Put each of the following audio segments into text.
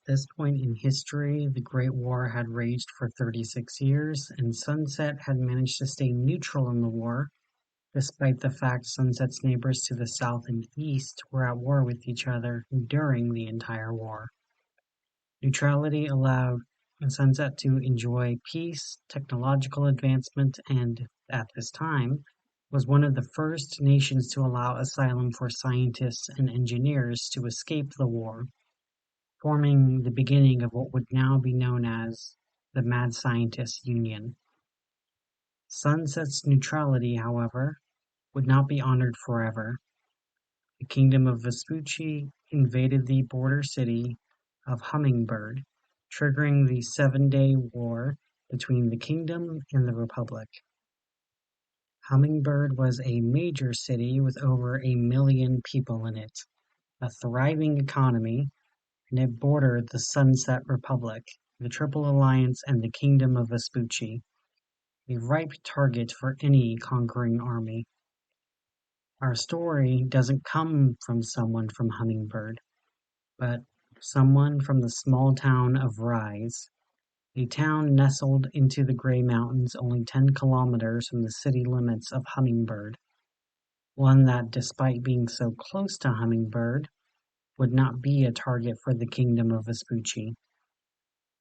this point in history, the Great War had raged for 36 years, and Sunset had managed to stay neutral in the war, despite the fact Sunset's neighbors to the south and east were at war with each other during the entire war. Neutrality allowed Sunset to enjoy peace, technological advancement, and, at this time, was one of the first nations to allow asylum for scientists and engineers to escape the war, forming the beginning of what would now be known as the Mad Scientists Union. Sunset's neutrality, however, would not be honored forever. The kingdom of Vespucci invaded the border city of Hummingbird, triggering the Seven-Day War between the kingdom and the Republic. Hummingbird was a major city with over 1 million people in it, a thriving economy, and it bordered the Sunset Republic, the Triple Alliance, and the Kingdom of Vespucci, a ripe target for any conquering army. Our story doesn't come from someone from Hummingbird, but someone from the small town of Rise, a town nestled into the Grey Mountains only 10 kilometers from the city limits of Hummingbird, one that, despite being so close to Hummingbird, would not be a target for the Kingdom of Vespucci.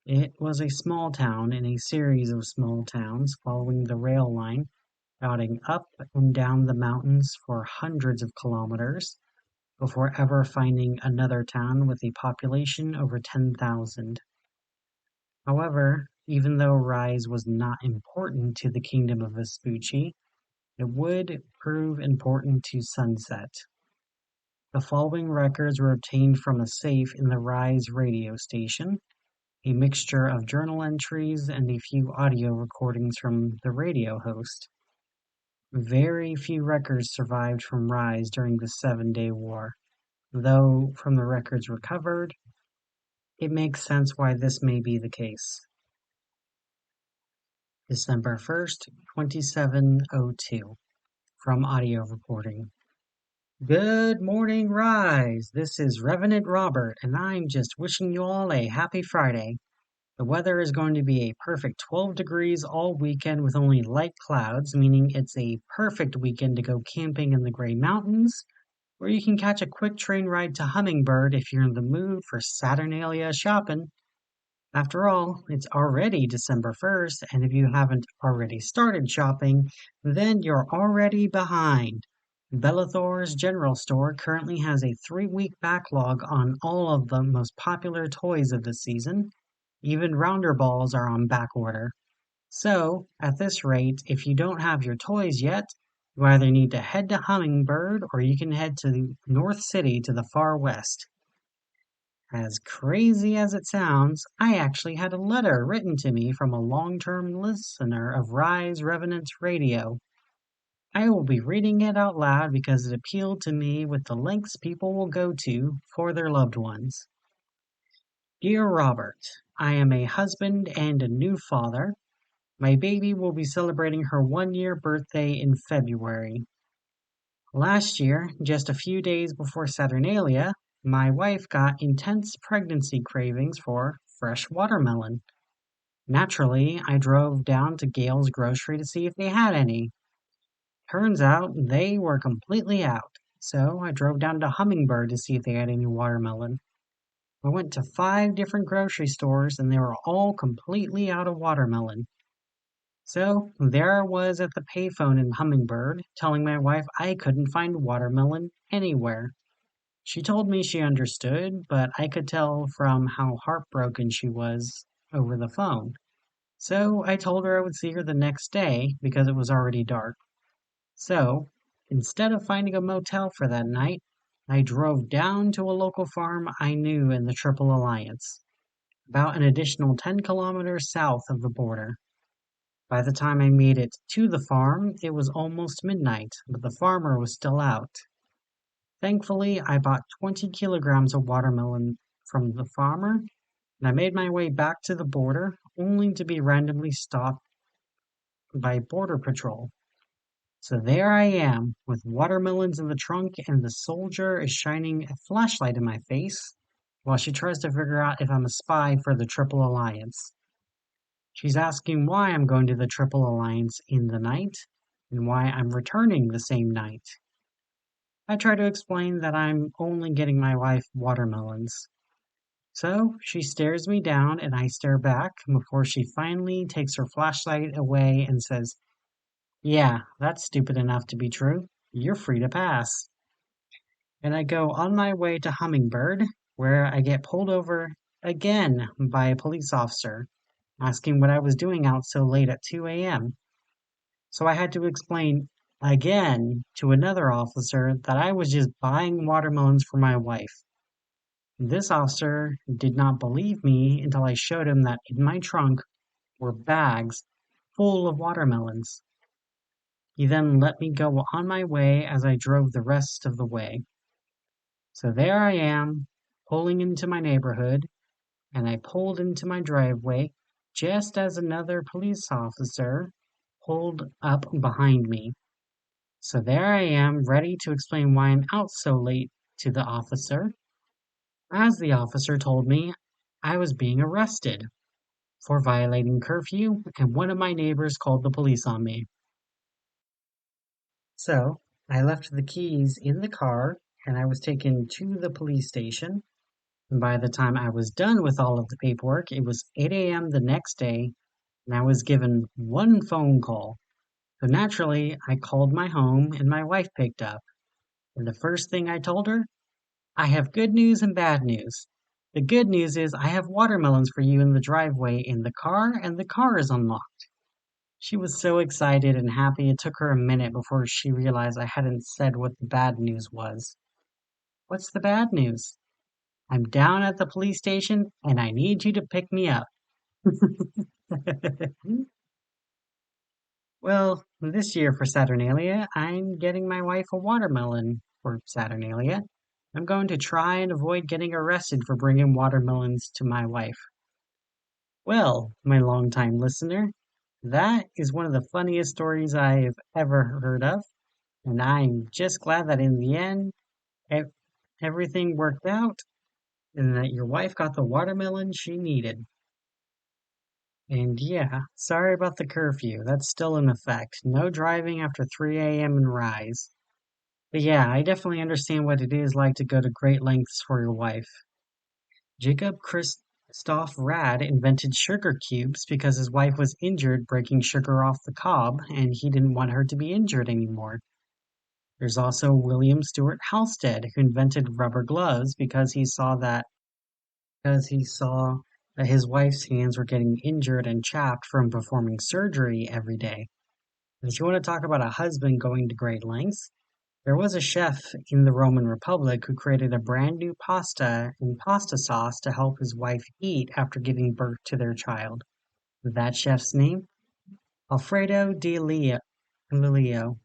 It was a small town in a series of small towns following the rail line, routing up and down the mountains for hundreds of kilometers, before ever finding another town with a population over 10,000. However, even though Rise was not important to the Kingdom of Vespucci, it would prove important to Sunset. The following records were obtained from a safe in the Rise radio station, a mixture of journal entries and a few audio recordings from the radio host. Very few records survived from Rise during the Seven-Day War, though from the records recovered, it makes sense why this may be the case. December 1st, 2702, from audio recording. Good morning, Rise! This is Revenant Robert, and I'm just wishing you all a happy Friday. The weather is going to be a perfect 12 degrees all weekend with only light clouds, meaning it's a perfect weekend to go camping in the Grey Mountains, or you can catch a quick train ride to Hummingbird if you're in the mood for Saturnalia shopping. After all, it's already December 1st, and if you haven't already started shopping, then you're already behind. Bellathor's General Store currently has a 3-week backlog on all of the most popular toys of the season. Even rounder balls are on back order. So, at this rate, if you don't have your toys yet, you either need to head to Hummingbird or you can head to North City to the far west. As crazy as it sounds, I actually had a letter written to me from a long-term listener of Rise Revenant Radio. I will be reading it out loud because it appealed to me with the lengths people will go to for their loved ones. Dear Robert, I am a husband and a new father. My baby will be celebrating her 1-year birthday in February. Last year, just a few days before Saturnalia, my wife got intense pregnancy cravings for fresh watermelon. Naturally, I drove down to Gale's grocery to see if they had any. Turns out they were completely out, so I drove down to Hummingbird to see if they had any watermelon. I went to 5 different grocery stores and they were all completely out of watermelon. So there I was at the payphone in Hummingbird, telling my wife I couldn't find watermelon anywhere. She told me she understood, but I could tell from how heartbroken she was over the phone. So I told her I would see her the next day because it was already dark. So, instead of finding a motel for that night, I drove down to a local farm I knew in the Triple Alliance, about an additional 10 kilometers south of the border. By the time I made it to the farm, it was almost midnight, but the farmer was still out. Thankfully, I bought 20 kilograms of watermelon from the farmer, and I made my way back to the border, only to be randomly stopped by Border Patrol. So there I am, with watermelons in the trunk, and the soldier is shining a flashlight in my face. while she tries to figure out if I'm a spy for the Triple Alliance. She's asking why I'm going to the Triple Alliance in the night, and why I'm returning the same night. I try to explain that I'm only getting my wife watermelons. So she stares me down and I stare back before she finally takes her flashlight away and says, "Yeah, that's stupid enough to be true. You're free to pass." And I go on my way to Hummingbird, where I get pulled over again by a police officer, asking what I was doing out so late at 2 a.m. So I had to explain again to another officer that I was just buying watermelons for my wife. This officer did not believe me until I showed him that in my trunk were bags full of watermelons. He then let me go on my way as I drove the rest of the way. So there I am, pulling into my neighborhood, and I pulled into my driveway just as another police officer pulled up behind me. So there I am, ready to explain why I'm out so late to the officer, as the officer told me I was being arrested for violating curfew, and one of my neighbors called the police on me. So I left the keys in the car and I was taken to the police station. And by the time I was done with all of the paperwork, it was 8 a.m. the next day, and I was given one phone call. So naturally, I called my home and my wife picked up. And the first thing I told her, "I have good news and bad news. The good news is I have watermelons for you in the driveway in the car, and the car is unlocked." She was so excited and happy it took her a minute before she realized I hadn't said what the bad news was. "What's the bad news?" "I'm down at the police station and I need you to pick me up." Well, this year for Saturnalia, I'm getting my wife a watermelon for Saturnalia. I'm going to try and avoid getting arrested for bringing watermelons to my wife. Well, my longtime listener, that is one of the funniest stories I have ever heard of, and I'm just glad that in the end, ev- everything worked out and that your wife got the watermelon she needed. And yeah, sorry about the curfew. That's still in effect. No driving after 3 a.m. and rise. But yeah, I definitely understand what it is like to go to great lengths for your wife. Jacob Christoph Rad invented sugar cubes because his wife was injured breaking sugar off the cob, and he didn't want her to be injured anymore. There's also William Stewart Halstead, who invented rubber gloves because he saw that his wife's hands were getting injured and chapped from performing surgery every day. And if you want to talk about a husband going to great lengths, there was a chef in the Roman Republic who created a brand new pasta and pasta sauce to help his wife eat after giving birth to their child. That chef's name? Alfredo di Lilio.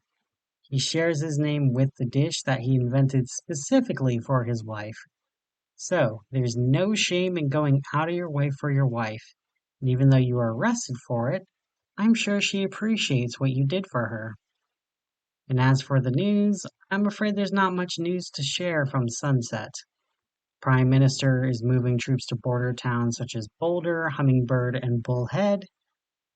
He shares his name with the dish that he invented specifically for his wife. So, there's no shame in going out of your way for your wife. And even though you are arrested for it, I'm sure she appreciates what you did for her. And as for the news, I'm afraid there's not much news to share from Sunset. Prime Minister is moving troops to border towns such as Boulder, Hummingbird, and Bullhead.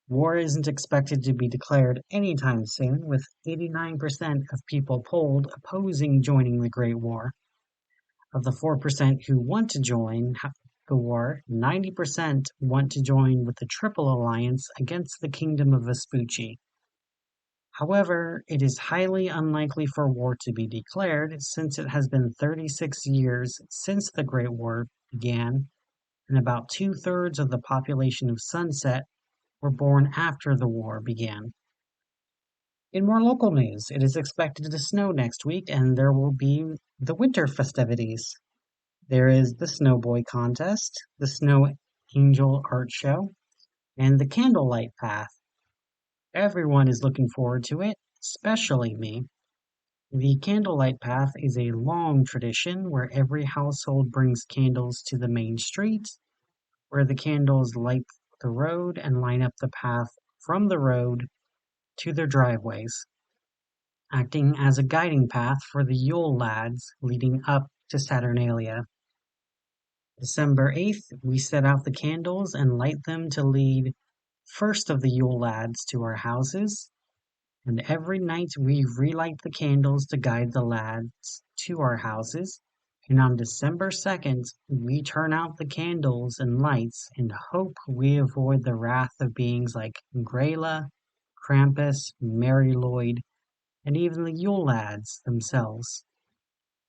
War isn't expected to be declared anytime soon, with 89% of people polled opposing joining the Great War. Of the 4% who want to join the war, 90% want to join with the Triple Alliance against the Kingdom of Vespucci. However, it is highly unlikely for war to be declared, since it has been 36 years since the Great War began, and about two-thirds of the population of Sunset were born after the war began. In more local news, it is expected to snow next week, and there will be the winter festivities. There is the Snowboy contest, the Snow Angel art show, and the Candlelight Path. Everyone is looking forward to it, especially me. The Candlelight Path is a long tradition where every household brings candles to the main street, where the candles light the road and line up the path from the road to their driveways, acting as a guiding path for the Yule lads leading up to Saturnalia. December 8th, we set out the candles and light them to lead first of the Yule lads to our houses, and every night we relight the candles to guide the lads to our houses, and on December 2nd, we turn out the candles and lights and hope we avoid the wrath of beings like Grayla, Krampus, Mary Lloyd, and even the Yule lads themselves.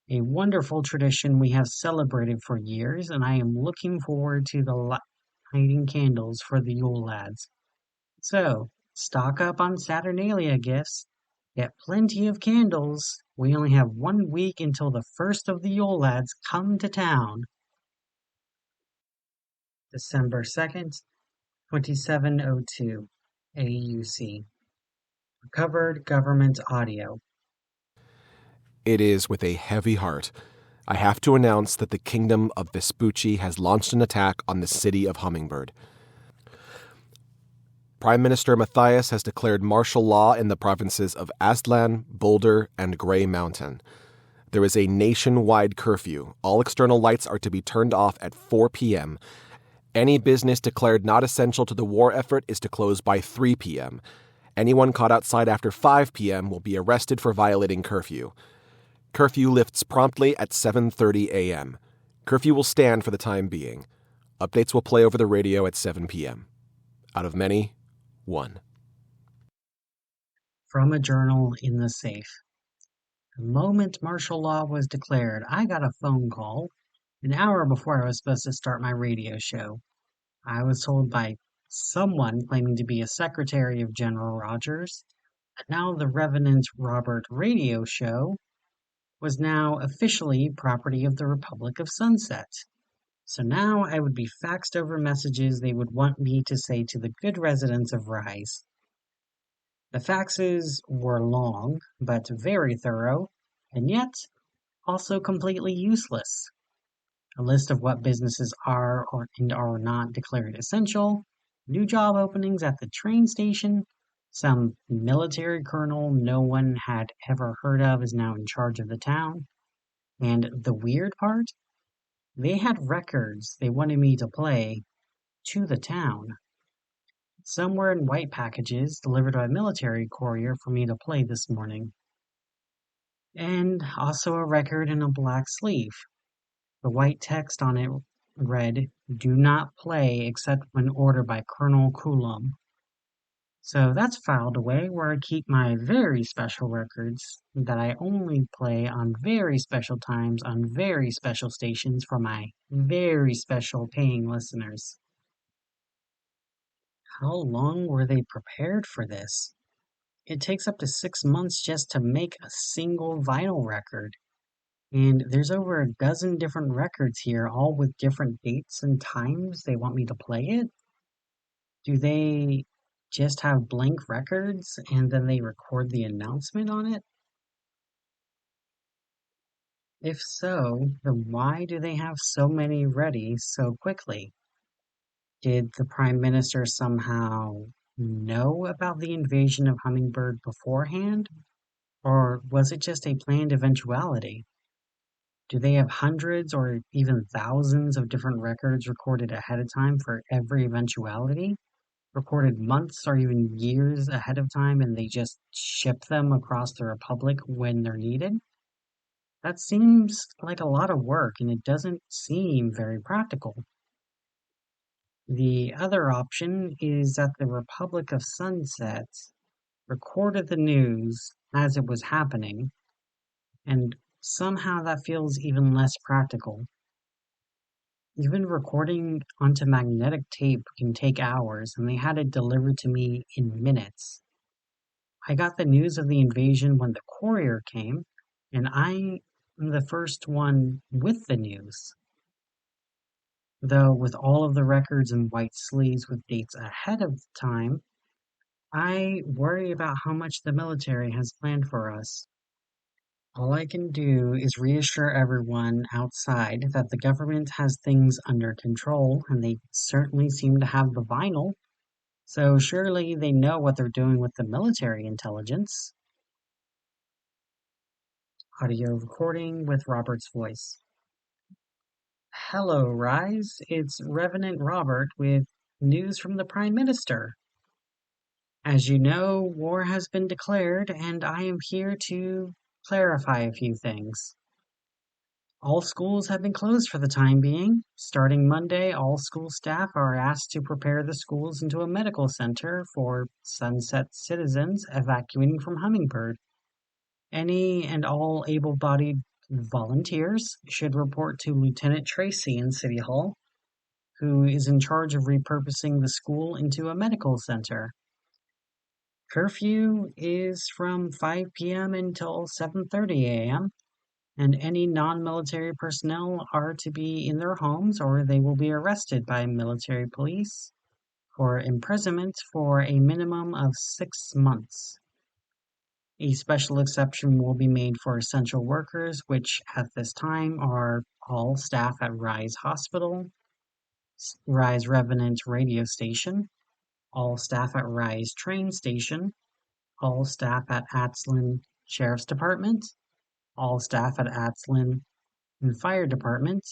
A wonderful tradition we have celebrated for years, and I am looking forward to the lighting candles for the Yule lads. So, stock up on Saturnalia gifts, get plenty of candles. We only have 1 week until the first of the Yule lads come to town. December 2nd, 2702, AUC. Recovered Government Audio. It is with a heavy heart I have to announce that the Kingdom of Vespucci has launched an attack on the city of Hummingbird. Prime Minister Matthias has declared martial law in the provinces of Aztlan, Boulder, and Grey Mountain. There is a nationwide curfew. All external lights are to be turned off at 4 p.m. Any business declared not essential to the war effort is to close by 3 p.m. Anyone caught outside after 5 p.m. will be arrested for violating curfew. Curfew lifts promptly at 7:30 a.m. Curfew will stand for the time being. Updates will play over the radio at 7 p.m. Out of many, one. From a journal in the safe. The moment martial law was declared, I got a phone call an hour before I was supposed to start my radio show. I was told by someone claiming to be a secretary of General Rogers that now the Revenant Robert radio show was now officially property of the Republic of Sunset. So now I would be faxed over messages they would want me to say to the good residents of Rise. The faxes were long, but very thorough, and yet also completely useless. A list of what businesses are or and are not declared essential, new job openings at the train station, some military colonel no one had ever heard of is now in charge of the town, and the weird part? They had records they wanted me to play to the town. Some were in white packages delivered by a military courier for me to play this morning. And also a record in a black sleeve. The white text on it read, "Do not play except when ordered by Colonel Coulomb." So that's filed away where I keep my very special records that I only play on very special times on very special stations for my very special paying listeners. How long were they prepared for this? It takes up to 6 months just to make a single vinyl record. And there's over a dozen different records here, all with different dates and times they want me to play it. Do they just have blank records and then they record the announcement on it? If so, then why do they have so many ready so quickly? Did the Prime Minister somehow know about the invasion of Hummingbird beforehand? Or was it just a planned eventuality? Do they have hundreds or even thousands of different records recorded ahead of time for every eventuality? Recorded months or even years ahead of time and they just ship them across the Republic when they're needed? That seems like a lot of work and it doesn't seem very practical. The other option is that the Republic of Sunset recorded the news as it was happening, and somehow that feels even less practical. Even recording onto magnetic tape can take hours, and they had it delivered to me in minutes. I got the news of the invasion when the courier came, and I am the first one with the news. Though with all of the records in white sleeves with dates ahead of time, I worry about how much the military has planned for us. All I can do is reassure everyone outside that the government has things under control, and they certainly seem to have the vinyl, so surely they know what they're doing with the military intelligence. Audio recording with Robert's voice. Hello, Rise. It's Revenant Robert with news from the Prime Minister. As you know, war has been declared, and I am here to clarify a few things. All schools have been closed for the time being. Starting Monday, all school staff are asked to prepare the schools into a medical center for Sunset citizens evacuating from Hummingbird. Any and all able-bodied volunteers should report to Lieutenant Tracy in City Hall, who is in charge of repurposing the school into a medical center. Curfew is from 5 p.m. until 7:30 a.m., and any non-military personnel are to be in their homes or they will be arrested by military police for imprisonment for a minimum of 6 months. A special exception will be made for essential workers, which at this time are all staff at Rise Hospital, Rise Revenant radio station, all staff at Rise train station, all staff at Atslin Sheriff's Department, all staff at Atslin and Fire Department,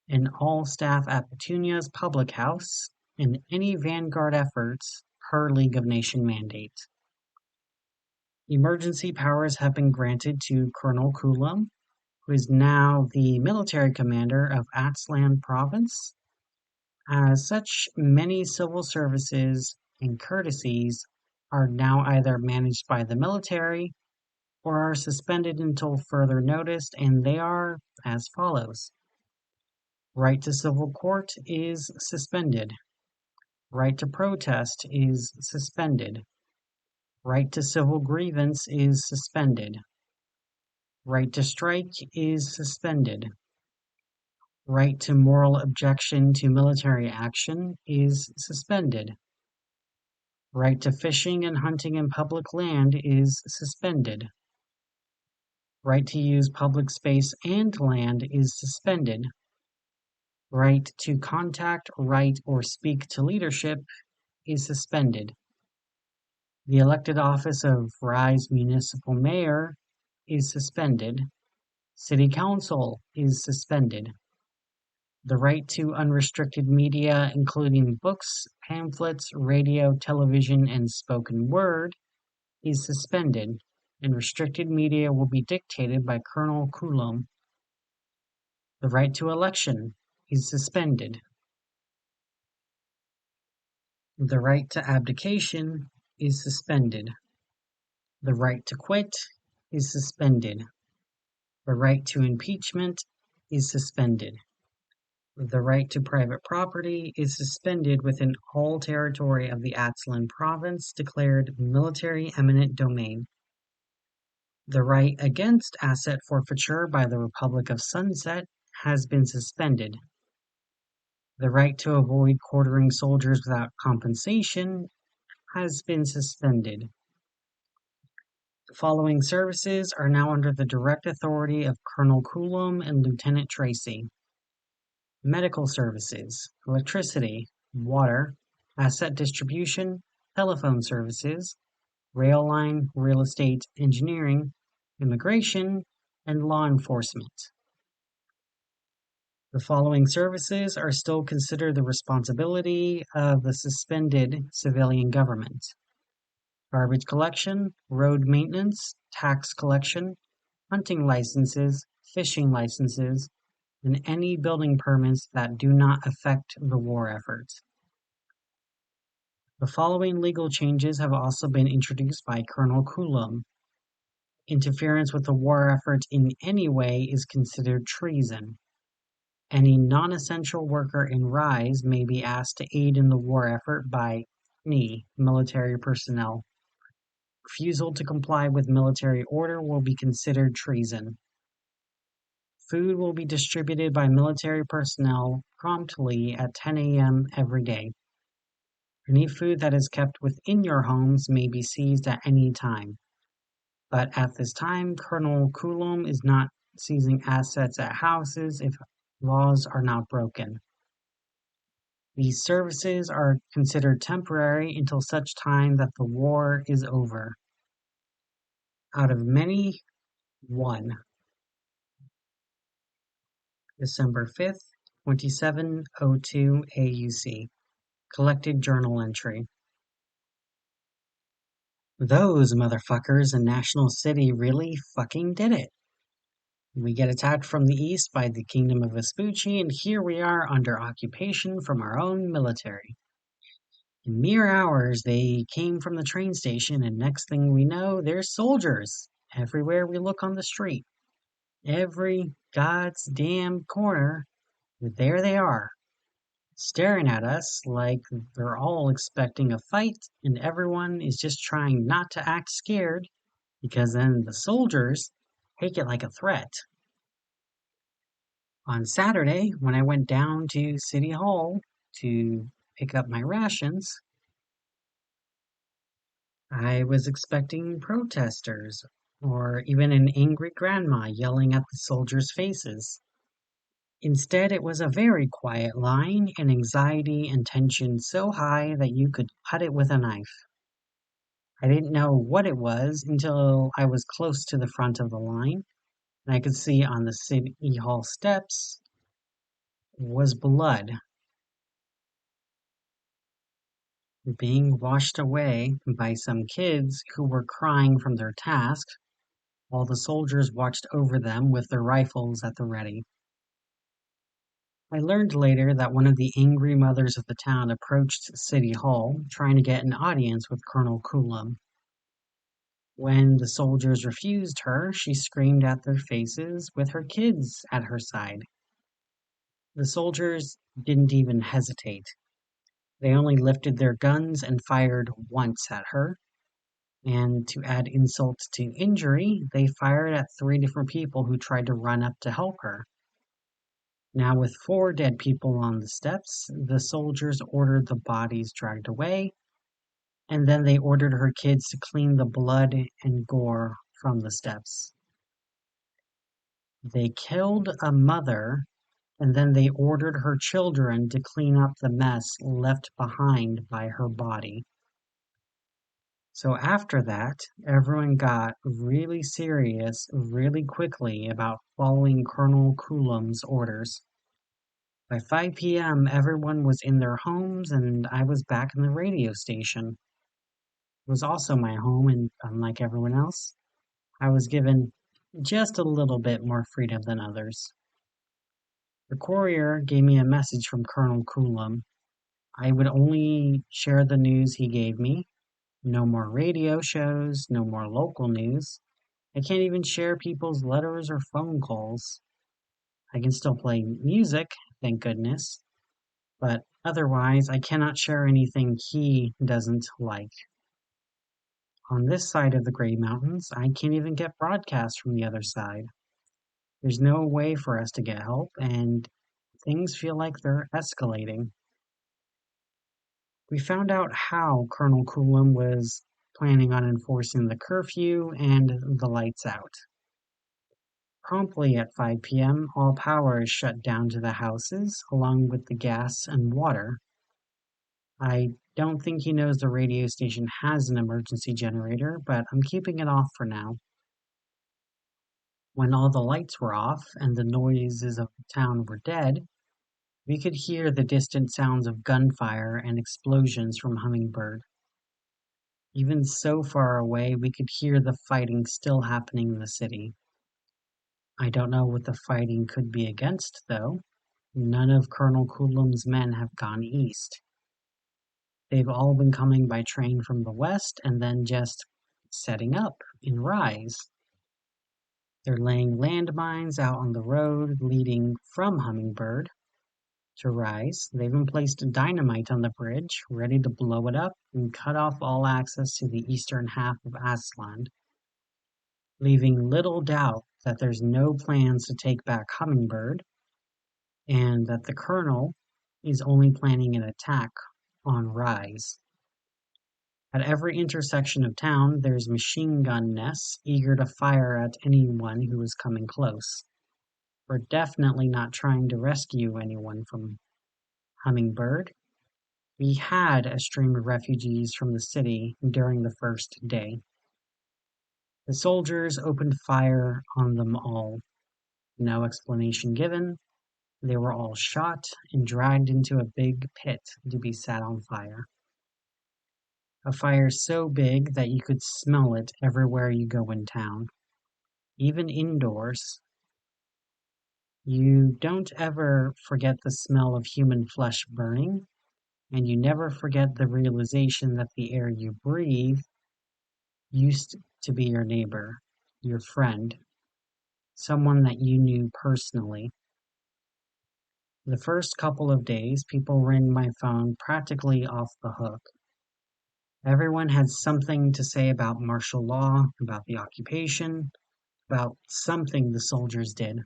and all staff at Petunia's Public House, and any vanguard efforts per League of Nations mandate. Emergency powers have been granted to Colonel Kulam, who is now the military commander of Atslan Province. As such, many civil services and courtesies are now either managed by the military or are suspended until further notice, and they are as follows. Right to civil court is suspended. Right to protest is suspended. Right to civil grievance is suspended. Right to strike is suspended. Right to moral objection to military action is suspended. Right to fishing and hunting in public land is suspended. Right to use public space and land is suspended. Right to contact, write, or speak to leadership is suspended. The elected office of Rise Municipal Mayor is suspended. City Council is suspended. The right to unrestricted media, including books, pamphlets, radio, television, and spoken word, is suspended, and restricted media will be dictated by Colonel Coulomb. The right to election is suspended. The right to abdication is suspended. The right to quit is suspended. The right to impeachment is suspended. The right to private property is suspended within all territory of the Atslan province declared military eminent domain. The right against asset forfeiture by the Republic of Sunset has been suspended. The right to avoid quartering soldiers without compensation has been suspended. The following services are now under the direct authority of Colonel Coulomb and Lieutenant Tracy. Medical services, electricity, water, asset distribution, telephone services, rail line, real estate, engineering, immigration, and law enforcement. The following services are still considered the responsibility of the suspended civilian government: garbage collection, road maintenance, tax collection, hunting licenses, fishing licenses, and any building permits that do not affect the war effort. The following legal changes have also been introduced by Colonel Coulomb. Interference with the war effort in any way is considered treason. Any non-essential worker in Rise may be asked to aid in the war effort by any military personnel. Refusal to comply with military order will be considered treason. Food will be distributed by military personnel promptly at 10 a.m. every day. Any food that is kept within your homes may be seized at any time. But at this time, Colonel Coulomb is not seizing assets at houses if laws are not broken. These services are considered temporary until such time that the war is over. Out of many, one. December 5th, 2702 AUC. Collected journal entry. Those motherfuckers in National City really fucking did it. We get attacked from the east by the Kingdom of Vespucci, and here we are under occupation from our own military. In mere hours, they came from the train station, and next thing we know, there's soldiers everywhere we look on the street. Every God's damn corner, there they are, staring at us like they're all expecting a fight, and everyone is just trying not to act scared, because then the soldiers take it like a threat. On Saturday, when I went down to City Hall to pick up my rations, I was expecting protesters, or even an angry grandma yelling at the soldiers' faces. Instead, it was a very quiet line, and anxiety and tension so high that you could cut it with a knife. I didn't know what it was until I was close to the front of the line, and I could see on the City Hall steps was blood being washed away by some kids who were crying from their task, while the soldiers watched over them with their rifles at the ready. I learned later that one of the angry mothers of the town approached City Hall, trying to get an audience with Colonel Coulomb. When the soldiers refused her, she screamed at their faces with her kids at her side. The soldiers didn't even hesitate. They only lifted their guns and fired once at her. And to add insult to injury, they fired at 3 different people who tried to run up to help her. Now, with 4 dead people on the steps, the soldiers ordered the bodies dragged away, and then they ordered her kids to clean the blood and gore from the steps. They killed a mother, and then they ordered her children to clean up the mess left behind by her body. So after that, everyone got really serious really quickly about following Colonel Coulomb's orders. By 5 p.m., everyone was in their homes, and I was back in the radio station. It was also my home, and unlike everyone else, I was given just a little bit more freedom than others. The courier gave me a message from Colonel Coulomb. I would only share the news he gave me. No more radio shows, no more local news. I can't even share people's letters or phone calls. I can still play music, thank goodness, but otherwise I cannot share anything he doesn't like. On this side of the Grey Mountains, I can't even get broadcasts from the other side. There's no way for us to get help, and things feel like they're escalating. We found out how Colonel Coulomb was planning on enforcing the curfew and the lights out. Promptly at 5 p.m., all power is shut down to the houses, along with the gas and water. I don't think he knows the radio station has an emergency generator, but I'm keeping it off for now. When all the lights were off and the noises of the town were dead, we could hear the distant sounds of gunfire and explosions from Hummingbird. Even so far away, we could hear the fighting still happening in the city. I don't know what the fighting could be against, though. None of Colonel Coulomb's men have gone east. They've all been coming by train from the west and then just setting up in Rise. They're laying landmines out on the road leading from Hummingbird to Rise. They've even placed dynamite on the bridge, ready to blow it up and cut off all access to the eastern half of Aslan, leaving little doubt that there's no plans to take back Hummingbird, and that the Colonel is only planning an attack on Rise. At every intersection of town, there's machine gun nests eager to fire at anyone who is coming close. We're definitely not trying to rescue anyone from Hummingbird. We had a stream of refugees from the city during the first day. The soldiers opened fire on them all. No explanation given, They were all shot and dragged into a big pit to be set on fire. A fire so big that you could smell it everywhere you go in town, even indoors. You don't ever forget the smell of human flesh burning, and you never forget the realization that the air you breathe used to be your neighbor, your friend, someone that you knew personally. The first couple of days, people ring my phone practically off the hook. Everyone had something to say about martial law, about the occupation, about something the soldiers did.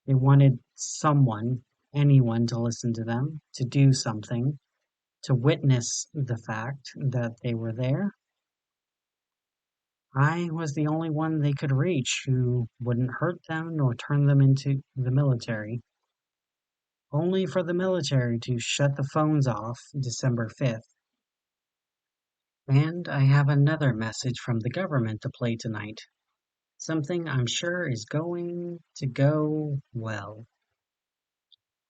They wanted someone, anyone, to listen to them, to do something, to witness the fact that they were there. I was the only one they could reach who wouldn't hurt them nor turn them into the military. Only for the military to shut the phones off December 5th. And I have another message from the government to play tonight. Something I'm sure is going to go well.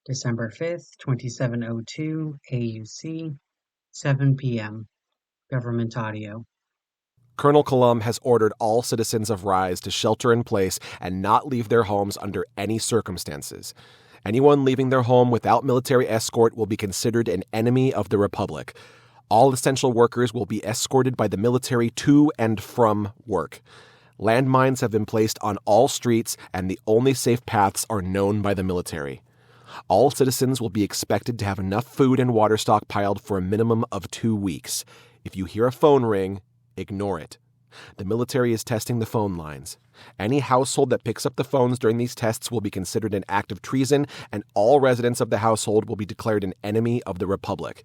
December 5th, 2702, AUC, 7 p.m. Government audio. Colonel Cullum has ordered all citizens of Rise to shelter in place and not leave their homes under any circumstances. Anyone leaving their home without military escort will be considered an enemy of the Republic. All essential workers will be escorted by the military to and from work. Landmines have been placed on all streets, and the only safe paths are known by the military. All citizens will be expected to have enough food and water stockpiled for a minimum of 2 weeks. If you hear a phone ring, ignore it. The military is testing the phone lines. Any household that picks up the phones during these tests will be considered an act of treason, and all residents of the household will be declared an enemy of the Republic.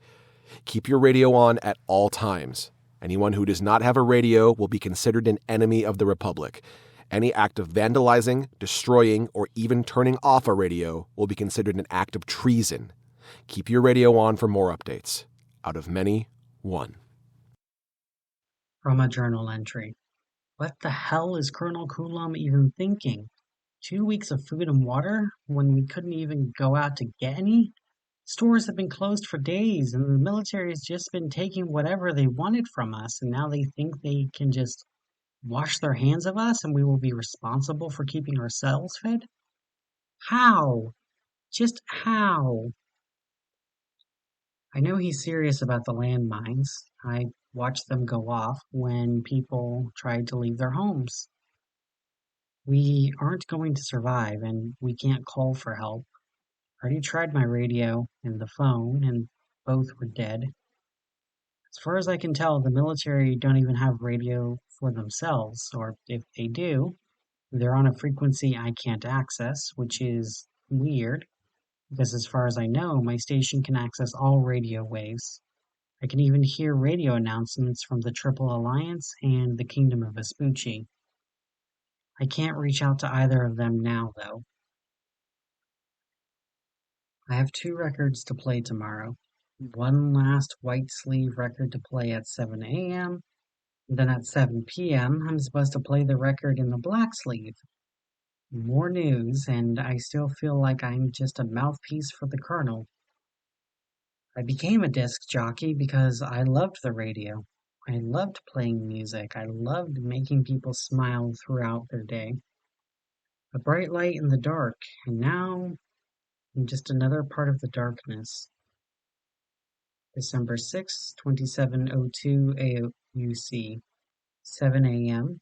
Keep your radio on at all times. Anyone who does not have a radio will be considered an enemy of the Republic. Any act of vandalizing, destroying, or even turning off a radio will be considered an act of treason. Keep your radio on for more updates. Out of many, one. From a journal entry. What the hell is Colonel Coulomb even thinking? 2 weeks of food and water when we couldn't even go out to get any? Stores have been closed for days, and the military has just been taking whatever they wanted from us, and now they think they can just wash their hands of us and we will be responsible for keeping ourselves fed? How? Just how? I know he's serious about the landmines. I watched them go off when people tried to leave their homes. We aren't going to survive, and we can't call for help. I already tried my radio and the phone, and both were dead. As far as I can tell, the military don't even have radio for themselves, or if they do, they're on a frequency I can't access, which is weird, because as far as I know, my station can access all radio waves. I can even hear radio announcements from the Triple Alliance and the Kingdom of Vespucci. I can't reach out to either of them now, though. I have 2 records to play tomorrow. One last white sleeve record to play at 7 a.m. Then at 7 p.m., I'm supposed to play the record in the black sleeve. More news, and I still feel like I'm just a mouthpiece for the Colonel. I became a disc jockey because I loved the radio. I loved playing music. I loved making people smile throughout their day. A bright light in the dark, and now I'm just another part of the darkness. December 6, 2702 AUC, 7 a.m.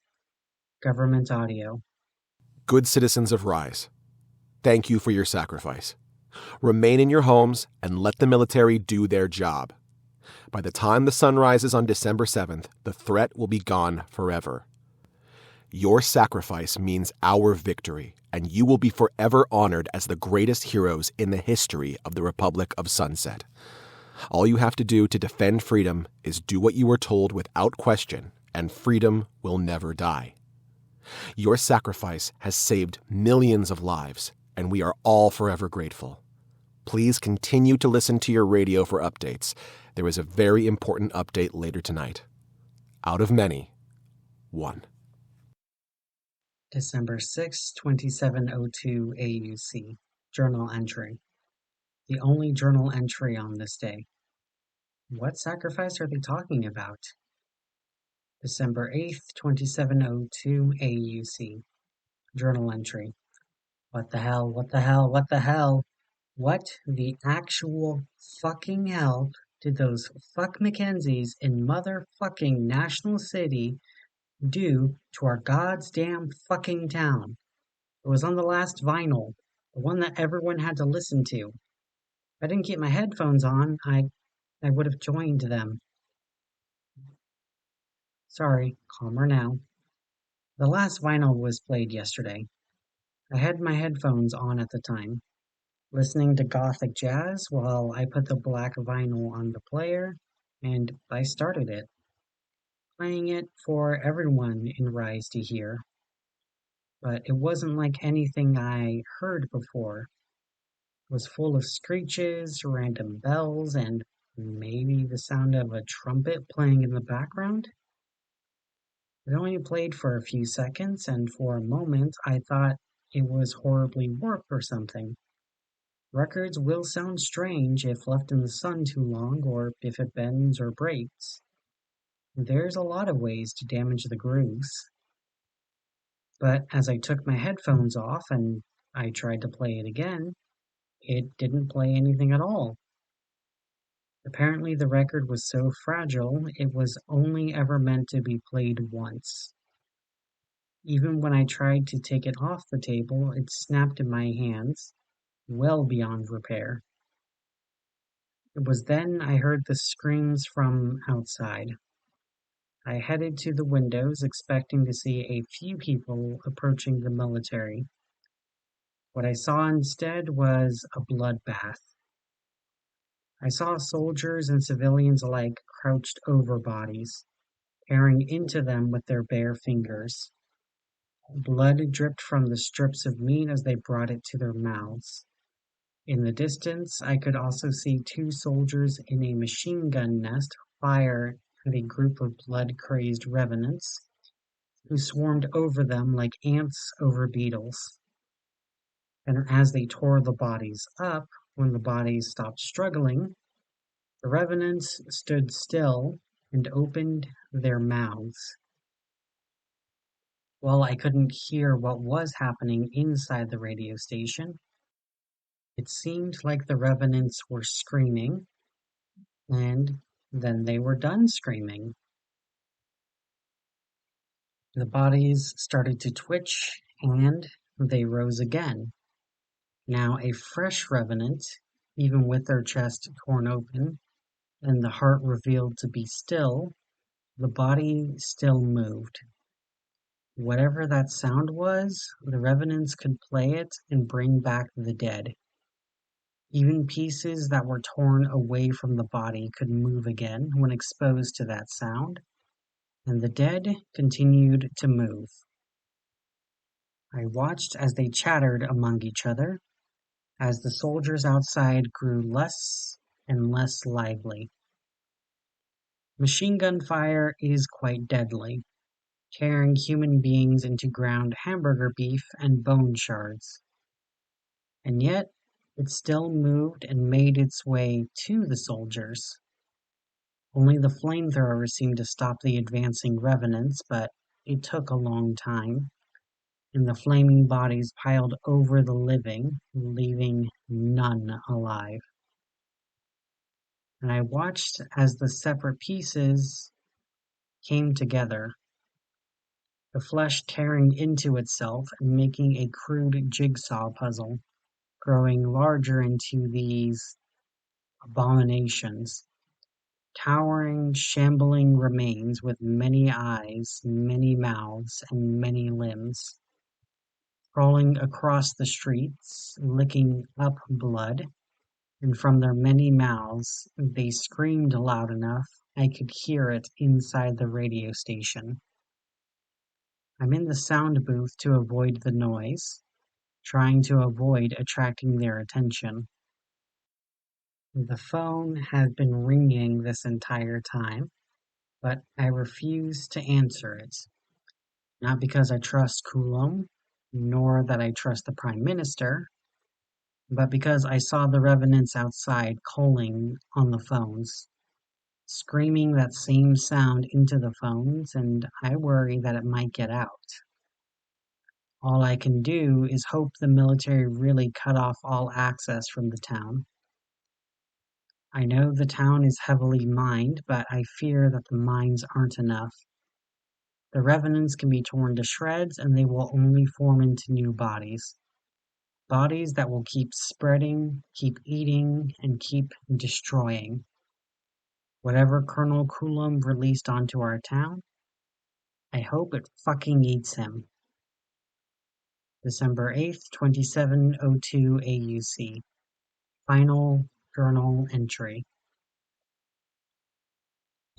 Government audio. Good citizens of Rise, thank you for your sacrifice. Remain in your homes and let the military do their job. By the time the sun rises on December 7th, the threat will be gone forever. Your sacrifice means our victory, and you will be forever honored as the greatest heroes in the history of the Republic of Sunset. All you have to do to defend freedom is do what you were told without question, and freedom will never die. Your sacrifice has saved millions of lives, and we are all forever grateful. Please continue to listen to your radio for updates. There is a very important update later tonight. Out of many, one. December 6, 2702 AUC, Journal entry. The only journal entry on this day. What sacrifice are they talking about? December 8th, 2702 AUC. Journal entry. What the hell, what the hell, what the hell? What the actual fucking hell did those fuck Mackenzies in motherfucking National City do to our goddamn fucking town? It was on the last vinyl, the one that everyone had to listen to. If I didn't keep my headphones on, I would have joined them. Sorry, calmer now. The last vinyl was played yesterday. I had my headphones on at the time, listening to gothic jazz while I put the black vinyl on the player, and I started it, playing it for everyone in Rise to hear. But it wasn't like anything I heard before. It was full of screeches, random bells, and maybe the sound of a trumpet playing in the background. It only played for a few seconds, and for a moment I thought it was horribly warped or something. Records will sound strange if left in the sun too long or if it bends or breaks. There's a lot of ways to damage the grooves. But as I took my headphones off and I tried to play it again, it didn't play anything at all. Apparently the record was so fragile it was only ever meant to be played once. Even when I tried to take it off the table, it snapped in my hands, well beyond repair. It was then I heard the screams from outside. I headed to the windows, expecting to see a few people approaching the military. What I saw instead was a bloodbath. I saw soldiers and civilians alike crouched over bodies, tearing into them with their bare fingers. Blood dripped from the strips of meat as they brought it to their mouths. In the distance, I could also see two soldiers in a machine gun nest fire at a group of blood-crazed revenants who swarmed over them like ants over beetles. And as they tore the bodies up, when the bodies stopped struggling, the revenants stood still and opened their mouths. While I couldn't hear what was happening inside the radio station, it seemed like the revenants were screaming, and then they were done screaming. The bodies started to twitch, and they rose again. Now a fresh revenant, even with their chest torn open, and the heart revealed to be still, the body still moved. Whatever that sound was, the revenants could play it and bring back the dead. Even pieces that were torn away from the body could move again when exposed to that sound, and the dead continued to move. I watched as they chattered among each other, as the soldiers outside grew less and less lively. Machine gun fire is quite deadly, tearing human beings into ground hamburger beef and bone shards. And yet, it still moved and made its way to the soldiers. Only the flamethrower seemed to stop the advancing revenants, but it took a long time, and the flaming bodies piled over the living, leaving none alive. And I watched as the separate pieces came together, the flesh tearing into itself and making a crude jigsaw puzzle, growing larger into these abominations, towering, shambling remains with many eyes, many mouths, and many limbs, crawling across the streets, licking up blood, and from their many mouths they screamed loud enough I could hear it inside the radio station. I'm in the sound booth to avoid the noise, trying to avoid attracting their attention. The phone has been ringing this entire time, but I refuse to answer it. Not because I trust Coulomb, nor that I trust the Prime Minister, but because I saw the revenants outside calling on the phones, screaming that same sound into the phones, and I worry that it might get out. All I can do is hope the military really cut off all access from the town. I know the town is heavily mined, but I fear that the mines aren't enough. The revenants can be torn to shreds and they will only form into new bodies. Bodies that will keep spreading, keep eating, and keep destroying. Whatever Colonel Coulomb released onto our town, I hope it fucking eats him. December 8th, 2702 AUC. Final journal entry.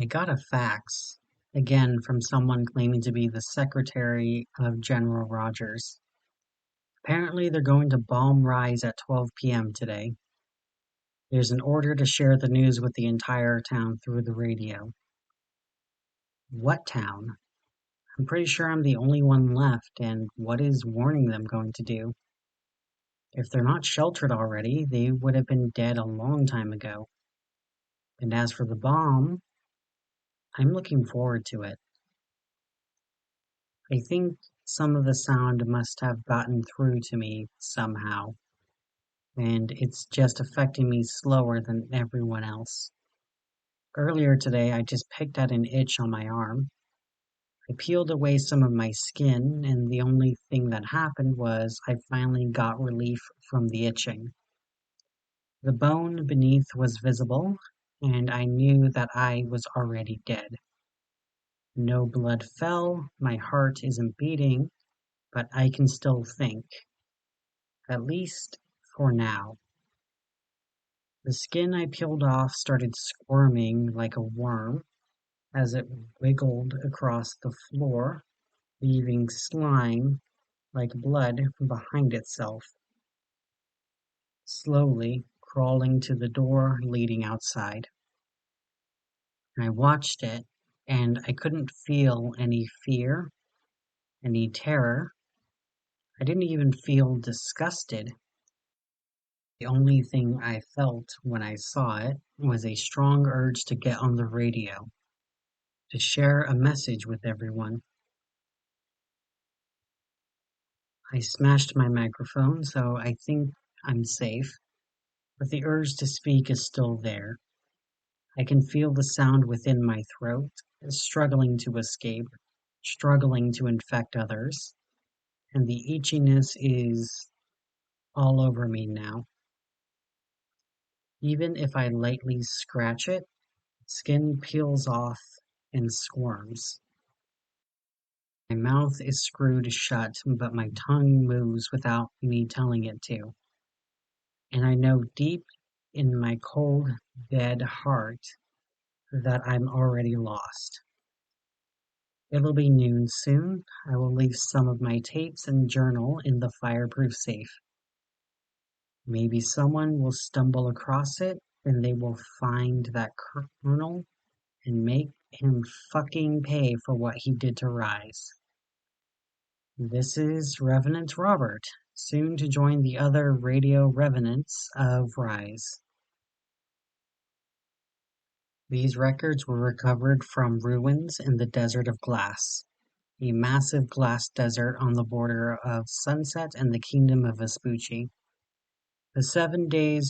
I got a fax, again from someone claiming to be the secretary of General Rogers. Apparently they're going to bomb Rise at 12 p.m. today. There's an order to share the news with the entire town through the radio. What town? I'm pretty sure I'm the only one left, and what is warning them going to do? If they're not sheltered already, they would have been dead a long time ago. And as for the bomb, I'm looking forward to it. I think some of the sound must have gotten through to me somehow, and it's just affecting me slower than everyone else. Earlier today, I just picked at an itch on my arm. I peeled away some of my skin, and the only thing that happened was I finally got relief from the itching. The bone beneath was visible, and I knew that I was already dead. No blood fell, my heart isn't beating, but I can still think. At least for now. The skin I peeled off started squirming like a worm as it wiggled across the floor, leaving slime like blood behind itself, slowly crawling to the door leading outside. I watched it, and I couldn't feel any fear, any terror. I didn't even feel disgusted. The only thing I felt when I saw it was a strong urge to get on the radio, to share a message with everyone. I smashed my microphone, so I think I'm safe, but the urge to speak is still there. I can feel the sound within my throat, struggling to escape, struggling to infect others, and the itchiness is all over me now. Even if I lightly scratch it, skin peels off and squirms. My mouth is screwed shut, but my tongue moves without me telling it to. And I know deep in my cold, dead heart that I'm already lost. It'll be noon soon. I will leave some of my tapes and journal in the fireproof safe. Maybe someone will stumble across it and they will find that colonel and make him fucking pay for what he did to Rise. This is Revenant Robert, soon to join the other radio revenants of Rise. These records were recovered from ruins in the Desert of Glass, a massive glass desert on the border of Sunset and the Kingdom of Vespucci. The 7 Days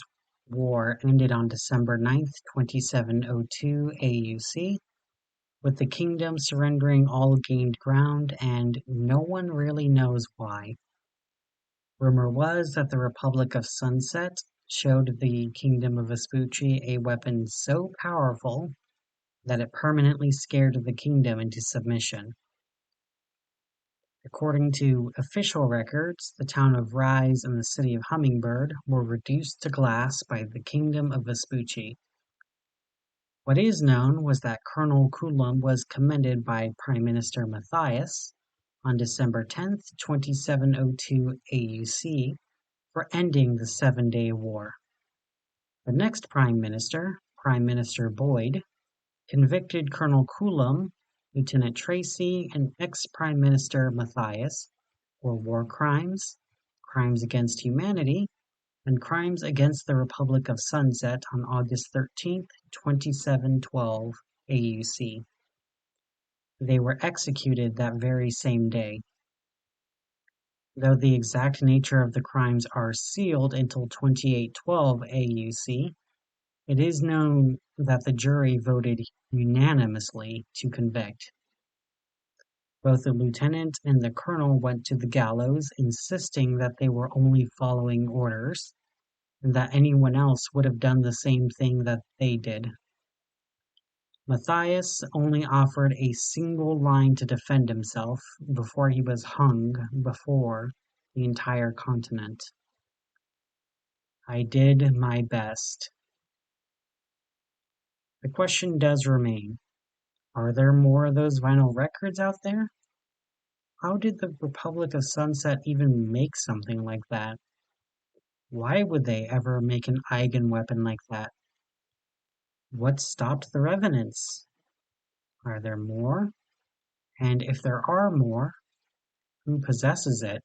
War ended on December 9th, 2702 AUC, with the kingdom surrendering all gained ground, and no one really knows why. Rumor was that the Republic of Sunset showed the Kingdom of Vespucci a weapon so powerful that it permanently scared the kingdom into submission. According to official records, the town of Rise and the city of Hummingbird were reduced to glass by the Kingdom of Vespucci. What is known was that Colonel Coulomb was commended by Prime Minister Matthias on December 10th, 2702 AUC, for ending the 7-Day War. The next Prime Minister, Prime Minister Boyd, convicted Colonel Coulomb, Lieutenant Tracy, and ex-Prime Minister Matthias for war crimes, crimes against humanity, and crimes against the Republic of Sunset on August 13th, 2712 AUC. They were executed that very same day. Though the exact nature of the crimes are sealed until 2812 AUC, it is known that the jury voted unanimously to convict. Both the lieutenant and the colonel went to the gallows, insisting that they were only following orders, and that anyone else would have done the same thing that they did. Matthias only offered a single line to defend himself before he was hung before the entire continent. I did my best. The question does remain, are there more of those vinyl records out there? How did the Republic of Sunset even make something like that? Why would they ever make an Eigen-weapon like that? What stopped the Revenants? Are there more? And if there are more, who possesses it?